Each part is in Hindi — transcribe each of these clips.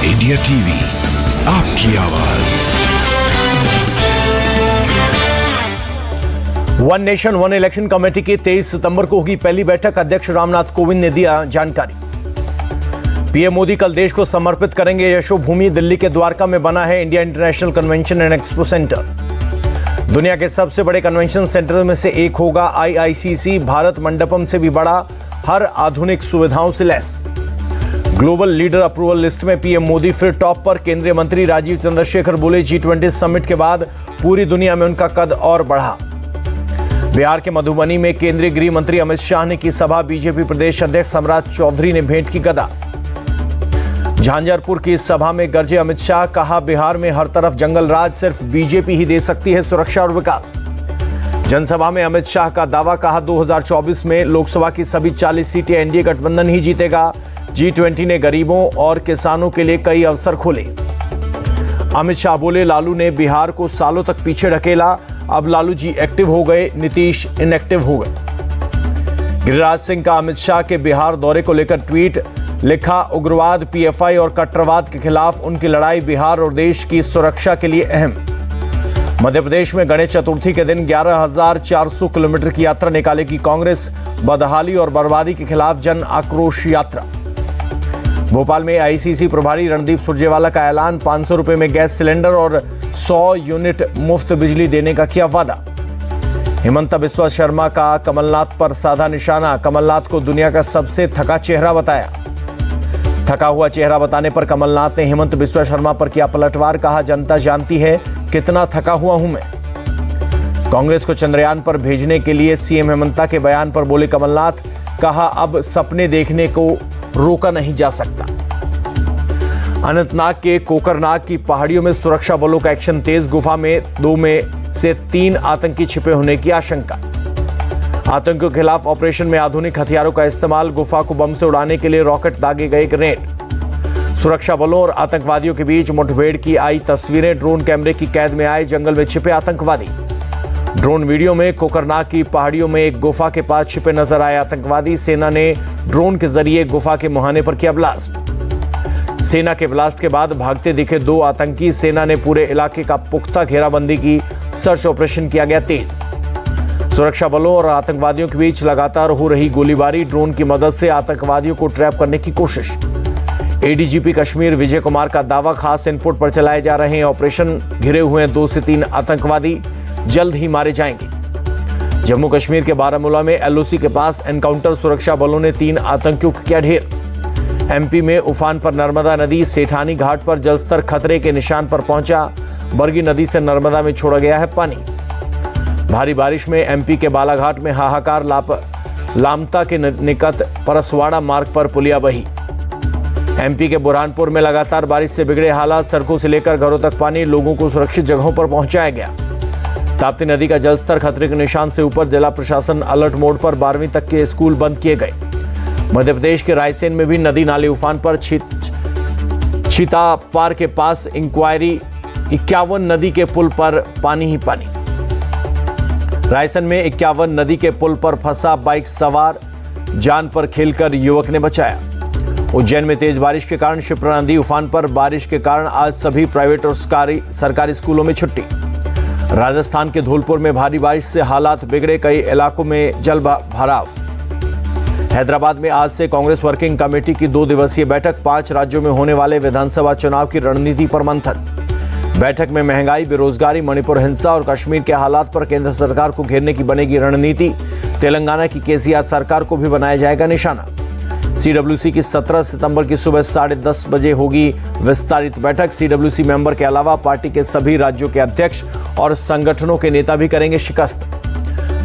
इंडिया टीवी, आपकी आवाज। One nation one election committee की 23 सितंबर को होगी पहली बैठक। अध्यक्ष रामनाथ कोविंद ने दिया जानकारी। पीएम मोदी कल देश को समर्पित करेंगे यशोभूमि। दिल्ली के द्वारका में बना है India international convention and expo centre. दुनिया के सबसे बड़े कन्वेंशन सेंटर में से एक होगा आईआईसीसी। भारत मंडपम से भी बड़ा, हर आधुनिक सुविधाओं से lace. Global leader approval list में पीएम मोदी फिर टॉप पर। केंद्रीय मंत्री राजीव चंद्रशेखर बोले, G20 समिट के बाद पूरी दुनिया में उनका कद और बढ़ा। बिहार के मधुबनी में केंद्रीय गृह मंत्री अमित शाह ने की सभा। बीजेपी प्रदेश अध्यक्ष सम्राट चौधरी ने भेंट की गदा। झांझरपुर की इस सभा में गरजे अमित शाह, कहा बिहार में हर तरफ जंगल राज, सिर्फ बीजेपी ही दे सकती है सुरक्षा और विकास। जनसभा में अमित शाह का दावा, कहा 2024 में लोकसभा की सभी 40 सीटें एनडीए गठबंधन ही जीतेगा। G20 ने गरीबों और किसानों के लिए कई अवसर खोले। अमित शाह बोले, लालू ने बिहार को सालों तक पीछे ढकेला, अब लालू जी एक्टिव हो गए, नीतीश इनएक्टिव हो गए। गिरिराज सिंह का अमित शाह के बिहार दौरे को लेकर ट्वीट, लिखा उग्रवाद, पीएफआई और कट्टरवाद के खिलाफ उनकी लड़ाई बिहार और देश की सुरक्षा के लिए अहम। मध्य प्रदेश में गणेश चतुर्थी के दिन 11,400 किलोमीटर की यात्रा निकालेगी कांग्रेस। बदहाली और बर्बादी के खिलाफ जन आक्रोश यात्रा। भोपाल में आईसीसी प्रभारी रणदीप सुरजेवाला का ऐलान, 500 रुपए में गैस सिलेंडर और 100 यूनिट मुफ्त बिजली देने का किया वादा। हिमंता बिस्वा शर्मा का कमलनाथ पर साधा निशाना, कमलनाथ को दुनिया का सबसे थका चेहरा बताया। थका हुआ चेहरा बताने पर कमलनाथ ने हिमंत बिस्वा शर्मा पर किया पलटवार, कहा जनता जानती है कितना थका हुआ हूं मैं। कांग्रेस को चंद्रयान पर भेजने के लिए सीएम हेमंता के बयान पर बोले कमलनाथ, कहा अब सपने देखने को रोका नहीं जा सकता। अनंतनाग के कोकरनाग की पहाड़ियों में सुरक्षा बलों का एक्शन तेज। गुफा में 2 में से 3 आतंकी छिपे होने की आशंका। आतंकियों के खिलाफ ऑपरेशन में आधुनिक हथियारों का इस्तेमाल। गुफा को बम से उड़ाने के लिए रॉकेट दागे गए ग्रेनेड। सुरक्षा बलों और आतंकवादियों के बीच मुठभेड़ की आई तस्वीरें। ड्रोन कैमरे की कैद में आए जंगल में छिपे आतंकवादी। ड्रोन वीडियो में कोकरनाग की पहाड़ियों में एक गुफा के पास छिपे नजर आए आतंकवादी। सेना ने ड्रोन के जरिए गुफा के मुहाने पर किया ब्लास्ट। सेना के ब्लास्ट के बाद भागते दिखे 2 आतंकी। सेना ने पूरे इलाके का पुख्ता घेराबंदी की। सर्च ऑपरेशन किया गया तेज। सुरक्षा बलों और आतंकवादियों के बीच लगातार हो रही गोलीबारी। ड्रोन की मदद से आतंकवादियों को ट्रैप करने की कोशिश। एडीजीपी कश्मीर विजय कुमार का दावा, खास इनपुट पर चलाए जा रहे हैं ऑपरेशन। घिरे हुए 2 से 3 आतंकवादी जल्द ही मारे जाएंगे। जम्मू कश्मीर के बारामूला में एलओसी के पास एनकाउंटर। सुरक्षा बलों ने 3 आतंकियों को किया ढेर। एमपी में उफान पर नर्मदा नदी। सेठानी घाट पर जलस्तर खतरे के निशान पर पहुंचा। बरगी नदी से नर्मदा में छोड़ा गया है पानी। भारी बारिश में एमपी के बालाघाट में हाहाकार। लामता के निकट परसवाड़ा मार्ग पर पुलिया बही। एमपी के बुरहानपुर में लगातार बारिश से बिगड़े हालात। सड़कों से लेकर घरों तक पानी। लोगों को सुरक्षित जगहों पर पहुंचाया गया। ताप्ती नदी का जलस्तर खतरे के निशान से ऊपर। जिला प्रशासन अलर्ट मोड पर। 12वीं तक के स्कूल बंद किए गए। मध्य प्रदेश के रायसेन में भी नदी नाले उफान पर। छितापार के पास इंक्वायरी 51 नदी के पुल पर पानी ही पानी। रायसेन में 51 नदी के पुल पर फंसा बाइक सवार, जान पर खेलकर युवक ने बचाया। उज्जैन में तेज बारिश के कारण शिप्रा नदी उफान पर। बारिश के कारण आज सभी प्राइवेट और सरकारी स्कूलों में छुट्टी। राजस्थान के धौलपुर में भारी बारिश से हालात बिगड़े। कई इलाकों में जल भराव। हैदराबाद में आज से कांग्रेस वर्किंग कमेटी की 2 दिवसीय बैठक। 5 राज्यों में होने वाले विधानसभा चुनाव की रणनीति पर मंथन। बैठक में महंगाई, बेरोजगारी, मणिपुर हिंसा और कश्मीर के हालात पर केंद्र सरकार को घेरने की बनेगी रणनीति। तेलंगाना की केसीआर सरकार को भी बनाया जाएगा निशाना। सीडब्ल्यूसी की 17 सितंबर की सुबह 10:30 बजे होगी विस्तारित बैठक। सीडब्ल्यूसी मेंबर के अलावा पार्टी के सभी राज्यों के अध्यक्ष और संगठनों के नेता भी करेंगे शिकस्त।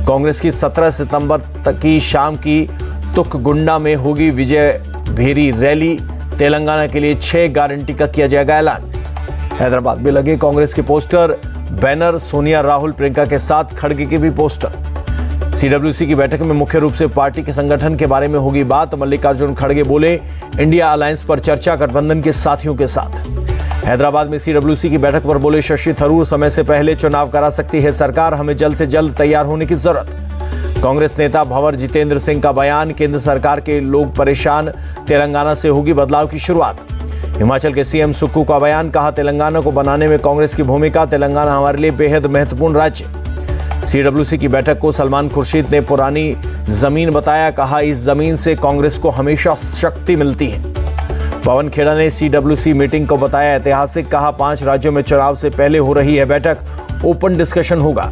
कांग्रेस की 17 सितंबर तक की शाम की तुकगुंडा में होगी विजय भेरी रैली। तेलंगाना के लिए 6 गारंटी का किया जाएगा ऐलान। हैदराबाद में लगे कांग्रेस के पोस्टर, बैनर। सोनिया, राहुल, प्रियंका के साथ खड़गे के भी पोस्टर। सीडब्ल्यूसी की बैठक में मुख्य रूप से पार्टी के संगठन के बारे में होगी बात। मल्लिकार्जुन खड़गे बोले, इंडिया अलायंस पर चर्चा गठबंधन के साथियों के साथ। हैदराबाद में सीडब्ल्यूसी की बैठक पर बोले शशि थरूर, समय से पहले चुनाव करा सकती है सरकार, हमें जल्द से जल्द तैयार होने की जरूरत। कांग्रेस नेता भंवर जितेंद्र सिंह का बयान, केंद्र सरकार के लोग परेशान, तेलंगाना से होगी बदलाव की शुरुआत। हिमाचल के सीएम सुक्खू का बयान, कहा तेलंगाना को बनाने में कांग्रेस की भूमिका, तेलंगाना हमारे लिए बेहद महत्वपूर्ण राज्य। सीडब्ल्यूसी की बैठक को सलमान खुर्शीद ने पुरानी जमीन बताया, कहा इस जमीन से कांग्रेस को हमेशा शक्ति मिलती है। पवन खेड़ा ने सीडब्ल्यूसी मीटिंग को बताया ऐतिहासिक, कहा 5 राज्यों में चुनाव से पहले हो रही है बैठक, ओपन डिस्कशन होगा।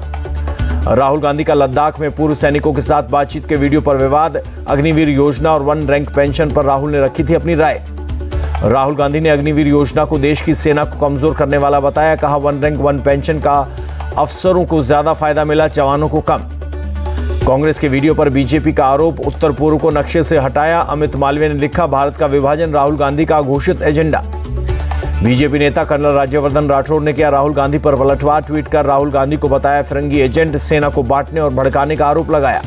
राहुल गांधी का लद्दाख में पूर्व सैनिकों के साथ बातचीत के वीडियो पर विवाद, अग्निवीर योजना और 1 रैंक पेंशन पर राहुल ने रखी थी अपनी राय। राहुल गांधी ने अग्निवीर योजना को देश की सेना को कमजोर करने वाला बताया, कहा 1 रैंक 1 पेंशन का अफसरों को ज्यादा फायदा मिला, जवानों को कम। कांग्रेस के वीडियो पर बीजेपी का आरोप, उत्तर पूर्व को नक्शे से हटाया। अमित मालवीय ने लिखा, भारत का विभाजन राहुल गांधी का घोषित एजेंडा। बीजेपी नेता कर्नल राज्यवर्धन राठौड़ ने किया राहुल गांधी पर पलटवार, ट्वीट कर राहुल गांधी को बताया फिरंगी एजेंट, सेना को बांटने और भड़काने का आरोप लगाया।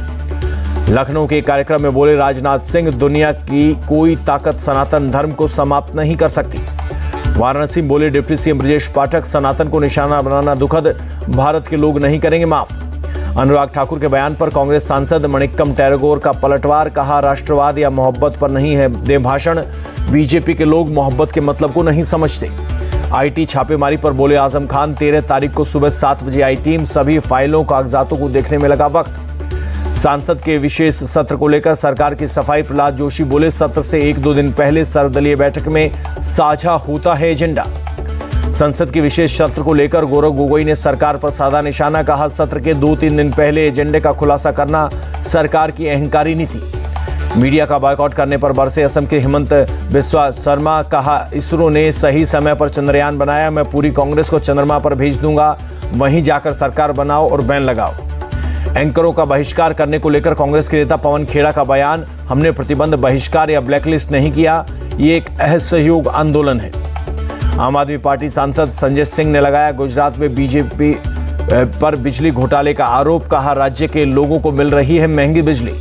लखनऊ के कार्यक्रम में बोले राजनाथ सिंह, दुनिया की कोई ताकत सनातन धर्म को समाप्त नहीं कर सकती। वाराणसी में बोले डिप्टी सीएम ब्रजेश पाठक, सनातन को निशाना बनाना दुखद, भारत के लोग नहीं करेंगे माफ। अनुराग ठाकुर के बयान पर कांग्रेस सांसद मणिक्कम टैगोर का पलटवार, कहा राष्ट्रवाद या मोहब्बत पर नहीं है दे भाषण, बीजेपी के लोग मोहब्बत के मतलब को नहीं समझते। आईटी छापेमारी पर बोले आजम खान, 13 तारीख को सुबह 7 बजे आई टीम, सभी फाइलों कागजातों को देखने में लगा वक्त। सांसद के विशेष सत्र को लेकर सरकार की सफाई, प्रहलाद जोशी बोले सत्र से 1-2 दिन पहले सर्वदलीय बैठक में साझा होता है एजेंडा। संसद के विशेष सत्र को लेकर गौरव गोगोई ने सरकार पर साधा निशाना, कहा सत्र के 2-3 दिन पहले एजेंडे का खुलासा करना सरकार की अहंकारी नीति। मीडिया का बॉयकॉट करने पर बरसे असम के हिमंत बिस्वा शर्मा, कहा इसरो ने सही समय पर चंद्रयान बनाया, मैं पूरी कांग्रेस को चंद्रमा पर भेज दूंगा, वहीं जाकर सरकार बनाओ और बैन लगाओ। एंकरों का बहिष्कार करने को लेकर कांग्रेस के नेता पवन खेड़ा का बयान, हमने प्रतिबंध, बहिष्कार या ब्लैकलिस्ट नहीं किया, ये एक असहयोग आंदोलन है। आम आदमी पार्टी सांसद संजय सिंह ने लगाया गुजरात में बीजेपी पर बिजली घोटाले का आरोप, कहा राज्य के लोगों को मिल रही है महंगी बिजली।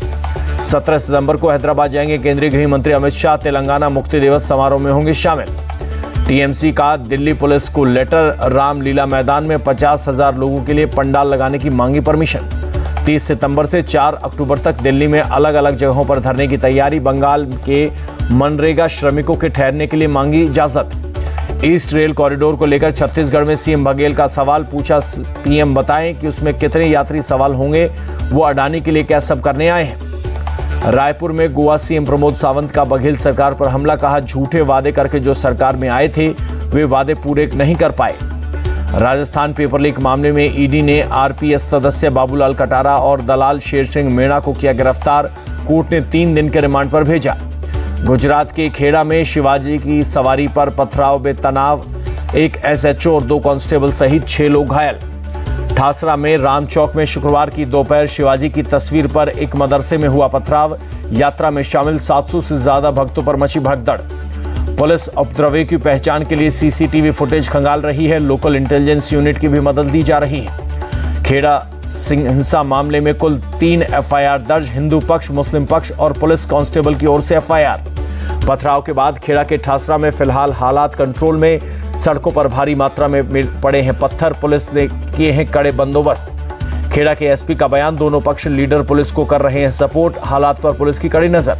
17 सितंबर को हैदराबाद जाएंगे केंद्रीय गृह मंत्री अमित शाह, तेलंगाना मुक्ति दिवस समारोह में होंगे शामिल। टीएमसी का दिल्ली पुलिस को लेटर, रामलीला मैदान में 50,000 लोगों के लिए पंडाल लगाने की मांगी परमिशन। 30 सितंबर से 4 अक्टूबर तक दिल्ली में अलग अलग जगहों पर धरने की तैयारी, बंगाल के मनरेगा श्रमिकों के ठहरने के लिए मांगी इजाजत। ईस्ट रेल कॉरिडोर को लेकर छत्तीसगढ़ में सीएम बघेल का सवाल, पूछा पीएम बताएं कि उसमें कितने यात्री सवाल होंगे, वो अडानी के लिए क्या सब करने आए हैं। रायपुर में गोवा सीएम प्रमोद सावंत का बघेल सरकार पर हमला, कहा झूठे वादे करके जो सरकार में आए थे वे वादे पूरे नहीं कर पाए। राजस्थान पेपर लीक मामले में ईडी ने आरपीएस सदस्य बाबूलाल कटारा और दलाल शेर सिंह मीणा को किया गिरफ्तार, कोर्ट ने 3 दिन के रिमांड पर भेजा। गुजरात के खेड़ा में शिवाजी की सवारी पर पथराव में तनाव, एक एसएचओ और 2 कांस्टेबल सहित 6 लोग घायल। ठासरा में राम चौक में शुक्रवार की दोपहर शिवाजी की तस्वीर पर एक मदरसे में हुआ पथराव, यात्रा में शामिल 700 से ज्यादा भक्तों पर मची भगदड़। पुलिस उपद्रवियों की पहचान के लिए सीसीटीवी फुटेज खंगाल रही है, लोकल इंटेलिजेंस यूनिट की भी मदद दी जा रही है। खेड़ा हिंसा मामले में कुल 3 एफआईआर दर्ज, हिंदू पक्ष, मुस्लिम पक्ष और पुलिस कांस्टेबल की ओर से एफआईआर। पथराव के बाद खेड़ा के ठासरा में फिलहाल हालात कंट्रोल में, सड़कों पर भारी मात्रा में पड़े हैं पत्थर, पुलिस ने किए हैं कड़े बंदोबस्त। खेड़ा के एसपी का बयान, दोनों पक्ष लीडर पुलिस को कर रहे हैं सपोर्ट, हालात पर पुलिस की कड़ी नजर।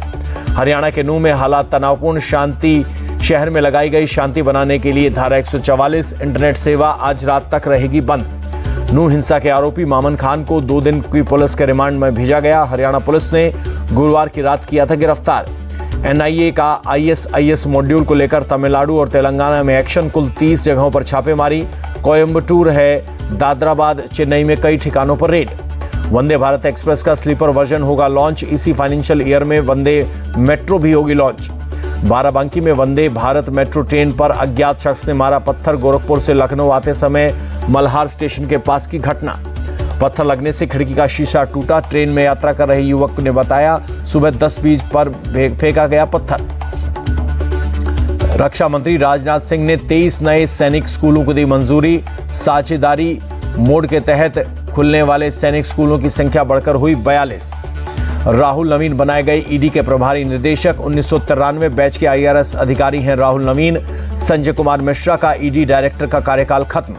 हरियाणा के नूह में हालात तनावपूर्ण, शांति शहर में लगाई गई शांति बनाने के लिए धारा 144 इंटरनेट सेवा आज रात तक रहेगी बंद। नूह हिंसा के आरोपी मामन खान को 2 दिन की पुलिस के रिमांड में भेजा गया। हरियाणा पुलिस ने गुरुवार की रात किया था गिरफ्तार। एनआईए का आईएसआईएस मॉड्यूल को लेकर तमिलनाडु और तेलंगाना में एक्शन, कुल 30 जगहों पर छापेमारी, कोयम्बटूर है, दादराबाद, चेन्नई में कई ठिकानों पर रेड। वंदे भारत एक्सप्रेस का स्लीपर वर्जन होगा लॉन्च, इसी फाइनेंशियल ईयर में वंदे मेट्रो भी होगी लॉन्च। बाराबंकी में वंदे भारत मेट्रो ट्रेन पर अज्ञात शख्स ने मारा पत्थर, गोरखपुर से लखनऊ आते समय मल्हार स्टेशन के पास की घटना। पत्थर लगने से खिड़की का शीशा टूटा, ट्रेन में यात्रा कर रहे युवक ने बताया सुबह 10:20 पर फेंका गया पत्थर। रक्षा मंत्री राजनाथ सिंह ने 23 नए सैनिक स्कूलों को दी मंजूरी, साझेदारी मोड के तहत खुलने वाले सैनिक स्कूलों की संख्या बढ़कर हुई 42। राहुल नवीन बनाए गए ईडी के प्रभारी निदेशक, 1993 बैच के आईआरएस अधिकारी हैं राहुल नवीन। संजय कुमार मिश्रा का ईडी डायरेक्टर का कार्यकाल खत्म।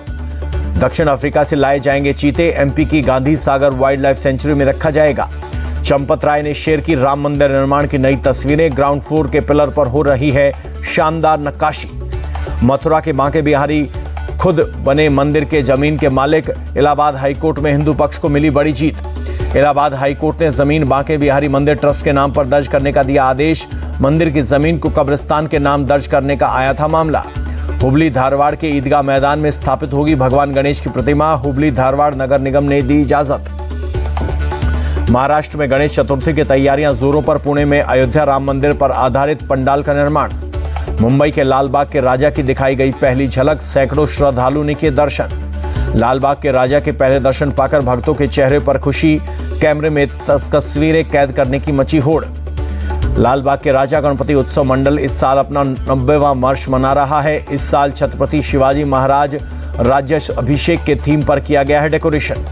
दक्षिण अफ्रीका से लाए जाएंगे चीते, एमपी की Gandhi Sagar wild life sanctuary में रखा जाएगा। चंपत राय ने शेयर की राम मंदिर निर्माण की नई तस्वीरें, ग्राउंड फ्लोर के पिलर पर हो रही है शानदार नक्काशी। मथुरा के बांके बिहारी खुद बने मंदिर के जमीन के मालिक। इलाहाबाद हाईकोर्ट में हिंदू पक्ष को मिली बड़ी जीत। इलाहाबाद हाईकोर्ट ने जमीन बांके बिहारी मंदिर ट्रस्ट के नाम पर दर्ज करने का दिया आदेश। मंदिर की जमीन को कब्रिस्तान के नाम दर्ज करने का आया था मामला। हुबली धारवाड़ के ईदगाह मैदान में स्थापित होगी भगवान गणेश की प्रतिमा। हुबली धारवाड़ नगर निगम ने दी इजाजत। महाराष्ट्र में गणेश चतुर्थी की तैयारियां जोरों पर। पुणे में अयोध्या राम मंदिर पर आधारित पंडाल का निर्माण। मुंबई के लालबाग के राजा की दिखाई गई पहली झलक। सैकड़ों श्रद्धालु ने किए दर्शन। लालबाग के राजा के पहले दर्शन पाकर भक्तों के चेहरे पर खुशी। कैमरे में तस्वीरें कैद करने की मची होड़। लालबाग के राजा गणपति उत्सव मंडल इस साल अपना 90वां वर्ष मना रहा है। इस साल छत्रपति शिवाजी महाराज राज्याभिषेक के थीम पर किया गया है डेकोरेशन।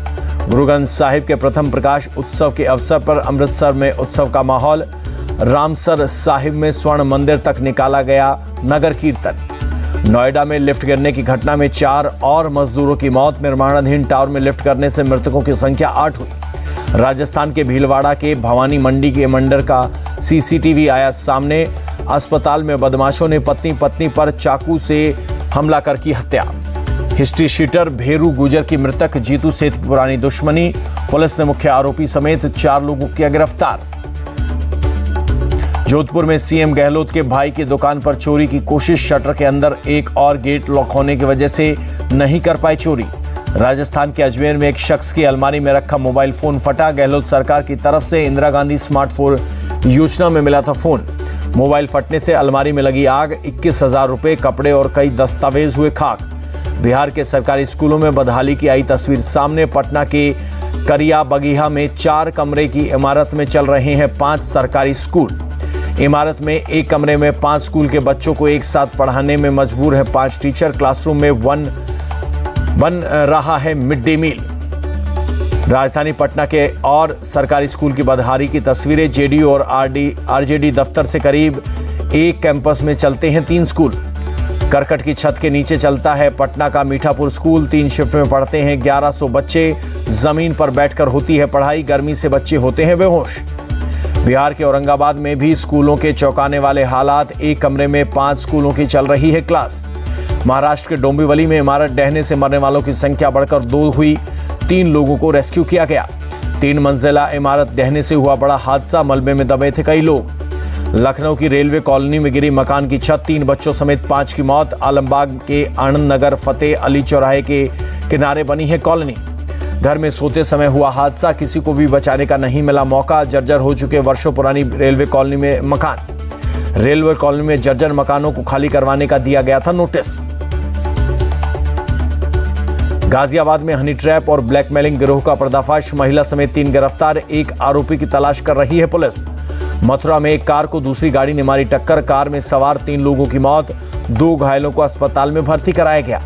गुरु ग्रंथ साहिब के प्रथम प्रकाश उत्सव के अवसर पर अमृतसर में उत्सव का माहौल। रामसर साहिब में स्वर्ण मंदिर तक निकाला गया नगर कीर्तन। नोएडा में लिफ्ट गिरने की घटना में 4 और मजदूरों की मौत। निर्माणाधीन टावर में लिफ्ट गिरने से मृतकों की संख्या 8 हुई। राजस्थान के भीलवाड़ा के भवानी मंडी के मंदिर का सीसीटीवी आया सामने। अस्पताल में बदमाशों ने पत्नी पर चाकू से हमला कर की हत्या। हिस्ट्री शीटर भेरू गुजर की मृतक जीतू से थी पुरानी दुश्मनी। पुलिस ने मुख्य आरोपी समेत 4 लोगों किया गिरफ्तार। जोधपुर में सीएम गहलोत के भाई की दुकान पर चोरी की कोशिश। शटर के अंदर एक और गेट लॉक होने की वजह से नहीं कर पाए चोरी। राजस्थान के अजमेर में एक शख्स की अलमारी में रखा मोबाइल फोन फटा। गहलोत सरकार की तरफ से इंदिरा गांधी स्मार्टफोन योजना में मिला था फोन। मोबाइल फटने से अलमारी में लगी आग। 21,000 रुपए, कपड़े और कई दस्तावेज हुए खाक। बिहार के सरकारी स्कूलों में बदहाली की आई तस्वीर सामने। पटना के करिया बगीहा में 4 कमरे की इमारत में चल रहे हैं 5 सरकारी स्कूल। इमारत में एक कमरे में 5 स्कूल के बच्चों को एक साथ पढ़ाने में मजबूर है 5 टीचर। क्लासरूम में बन रहा है मिड डे मील। राजधानी पटना के और सरकारी स्कूल की बदहाली की तस्वीरें। जेडीयू और आरजेडी दफ्तर से करीब एक कैंपस में चलते हैं 3 स्कूल। करकट की छत के नीचे चलता है पटना का मीठापुर स्कूल। 3 शिफ्ट में पढ़ते हैं 1100 बच्चे। जमीन पर बैठकर होती है पढ़ाई। गर्मी से बच्चे होते हैं बेहोश। बिहार के औरंगाबाद में भी स्कूलों के चौंकाने वाले हालात। एक कमरे में 5 स्कूलों की चल रही है क्लास। महाराष्ट्र के डोंबिवली में इमारत ढहने से मरने वालों की संख्या बढ़कर 2 हुई। 3 लोगों को रेस्क्यू किया गया। 3 मंजिला इमारत ढहने से हुआ बड़ा हादसा। मलबे में दबे थे कई लोग। लखनऊ की रेलवे कॉलोनी में गिरी मकान की छत। 3 बच्चों समेत 5 की मौत। आलमबाग के आनंद नगर फतेह अली चौराहे के किनारे बनी है कॉलोनी। घर में सोते समय हुआ हादसा। किसी को भी बचाने का नहीं मिला मौका। जर्जर हो चुके वर्षों पुरानी रेलवे कॉलोनी में मकान। रेलवे कॉलोनी में जर्जर मकानों को खाली करवाने का दिया गया था नोटिस। गाजियाबाद में हनी ट्रैप और ब्लैकमेलिंग गिरोह का पर्दाफाश। महिला समेत 3 गिरफ्तार। एक आरोपी की तलाश कर रही है पुलिस। मथुरा में एक कार को दूसरी गाड़ी ने मारी टक्कर। कार में सवार 3 लोगों की मौत। 2 घायलों को अस्पताल में भर्ती कराया गया।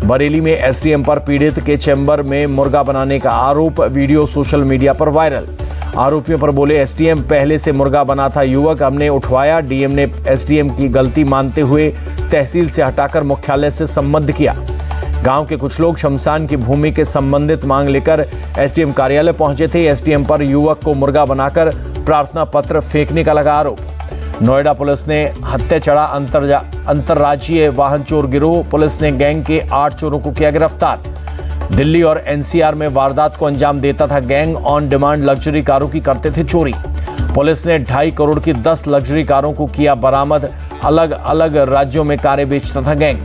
बरेली में एसडीएम पर पीड़ित के चैम्बर में मुर्गा बनाने का आरोप। वीडियो सोशल मीडिया पर वायरल। आरोपियों पर बोले एसडीएम पहले से मुर्गा बना था युवक, हमने उठवाया। डीएम ने एसडीएम की गलती मानते हुए तहसील से हटाकर मुख्यालय से संबद्ध किया। गांव के कुछ लोग शमशान की भूमि के संबंधित मांग लेकर एसडीएम कार्यालय पहुंचे थे। एसडीएम पर युवक को मुर्गा बनाकर प्रार्थना पत्र फेंकने का लगा आरोप। नोएडा पुलिस ने हत्या चढ़ा अंतर्राज्यीय वाहन चोर गिरोह। पुलिस ने गैंग के 8 चोरों को किया गिरफ्तार। दिल्ली और एनसीआर में वारदात को अंजाम देता था गैंग। ऑन डिमांड लग्जरी कारों की करते थे चोरी। पुलिस ने 2.5 करोड़ की 10 लग्जरी कारों को किया बरामद। अलग अलग राज्यों में कारें बेचता था गैंग।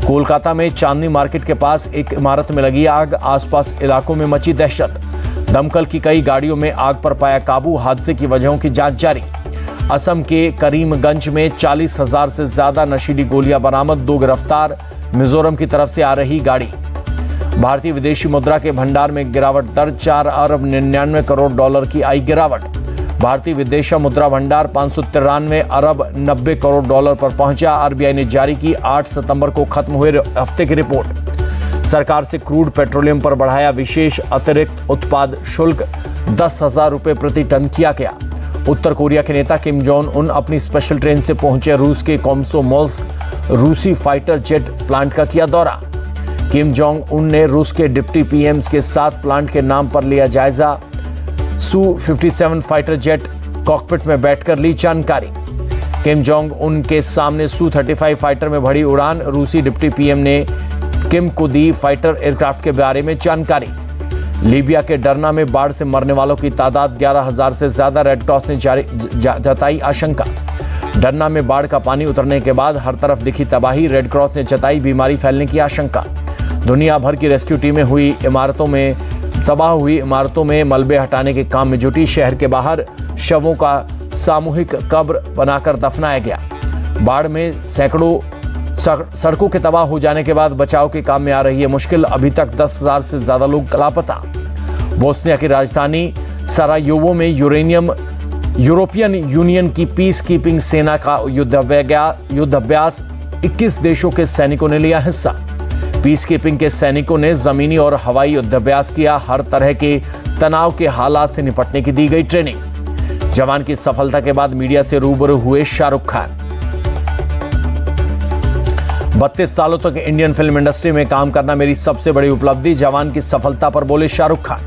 कोलकाता में चांदनी मार्केट के पास एक इमारत में लगी आग। आसपास इलाकों में मची दहशत। दमकल की कई गाड़ियों में आग पर पाया काबू। हादसे की वजहों की जांच जारी। असम के करीमगंज में 40,000 से ज्यादा नशीली गोलियां बरामद। 2 गिरफ्तार। मिजोरम की तरफ से आ रही गाड़ी। भारतीय विदेशी मुद्रा के भंडार में गिरावट दर्ज। 4 अरब 99 करोड़ डॉलर की आई गिरावट। भारतीय विदेशी मुद्रा भंडार 593 अरब 90 करोड़ डॉलर पर पहुंचा। आरबीआई ने जारी की 8 सितंबर को खत्म हुए हफ्ते की रिपोर्ट। सरकार से क्रूड पेट्रोलियम पर बढ़ाया विशेष अतिरिक्त उत्पाद शुल्क। 10,000 रुपए प्रति टन किया गया। उत्तर कोरिया के नेता किम जोंग उन अपनी स्पेशल ट्रेन से पहुंचे रूस के कोमसोमोल्स्क रूसी फाइटर जेट प्लांट का किया दौरा। किम जोंग उन ने रूस के डिप्टी पीएम्स के साथ प्लांट के नाम पर लिया जायजा। Su-57 फाइटर जेट कॉकपिट में बैठकर ली जानकारी। किम जोंग उन के सामने Su-35 फाइटर में भरी उड़ान। रूसी डिप्टी पीएम ने किम को दी फाइटर एयरक्राफ्ट के बारे में जानकारी। लीबिया के डरना में बाढ़ से मरने वालों की तादाद 11,000 से ज्यादा। रेड क्रॉस ने जताई आशंका। डरना में बाढ़ का पानी उतरने के बाद हर तरफ दिखी तबाही। रेड क्रॉस ने जताई बीमारी फैलने की आशंका। दुनिया भर की रेस्क्यू टीमें तबाह हुई इमारतों में मलबे हटाने के काम में जुटी। शहर के बाहर शवों का सामूहिक कब्र बनाकर दफनाया गया। बाढ़ में सैकड़ों सड़कों के तबाह हो जाने के बाद बचाव के काम में आ रही है मुश्किल। अभी तक 10,000 से ज्यादा लोग लापता। बोस्निया की राजधानी सरायोवो में यूरोपियन यूनियन की पीस कीपिंग सेना का युद्धाभ्यास 21 देशों के सैनिकों ने लिया हिस्सा। पीस कीपिंग के सैनिकों ने जमीनी और हवाई युद्धाभ्यास किया। हर तरह के तनाव के हालात से निपटने की दी गई ट्रेनिंग। जवान की सफलता के बाद मीडिया से रूबरू हुए शाहरुख खान। 32 सालों तक इंडियन फिल्म इंडस्ट्री में काम करना मेरी सबसे बड़ी उपलब्धि। जवान की सफलता पर बोले शाहरुख खान।